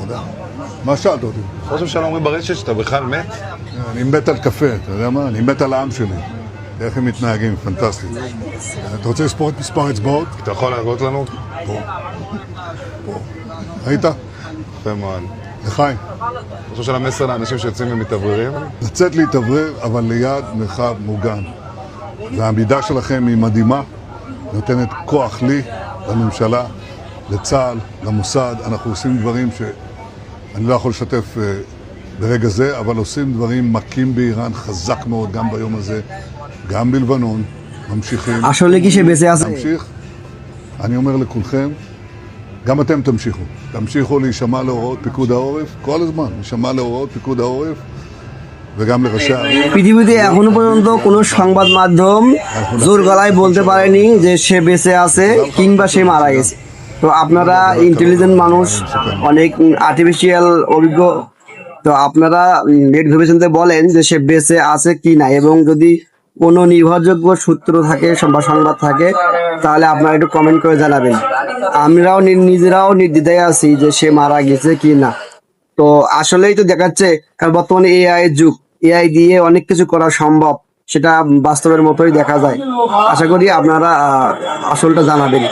תודה. מה שאלת אותי? ראש הממשלה אומרים ברשת שאתה בכלל מת? אני מת על קפה, אתה יודע מה? אני מת על העם שלי. איך הם מתנהגים, פנטסטי. אתה רוצה לספור את מספר אצבעות? אתה יכול להראות לנו? פה. ראית? יפה מאוד. לחיים. ראש הממשלה מסר לאנשים שיוצאים ומתאווררים? לצאת להתאוורר, אבל ליד מרחב מוגן. והעמידה שלכם היא מדהימה, נותנת כוח לי, לממשלה, לצה"ל, למוסד. אנחנו עושים דברים שאני לא יכול לשתף ברגע זה, אבל עושים דברים מכים באיראן חזק מאוד, גם ביום הזה, גם בלבנון, ממשיכים. আসলে কি সে বেঁচে আছে? נמשיך. אני אומר לכולכם, גם אתם תמשיכו. תמשיכו להישמע להוראות פיקוד העורף, כל הזמן, להישמע להוראות פיקוד העורף, וגם לראשי הערים. পৃথিবীতে এখনো পর্যন্ত কোনো সংবাদ মাধ্যম জোর গলায় বলতে পারেনি যে সে বেঁচে আছে কিংবা সে মারা গেছে। তো আপনারা ইন্টেলিজেন্ট মানুষ, অনেক আর্টিফিশিয়াল অভিজ্ঞ, তো আপনারা নেট ভেবেচিন্তে বলেন যে সে বেঁচে আছে কি না, এবং যদি কোনো নির্ভরযোগ্য সূত্র থাকে বা সংবাদ থাকে তাহলে আপনারা একটু কমেন্ট করে জানাবেন। আমরাও নিজেরাও নির্দ্বিধায় আছি যে সে মারা গেছে কি না। তো আসলেই তো দেখাচ্ছে, কারণ বর্তমানে এআই এর যুগ, এআই দিয়ে অনেক কিছু করা সম্ভব, সেটা বাস্তবের মতোই দেখা যায়। আশা করি আপনারা আসলটা জানাবেন।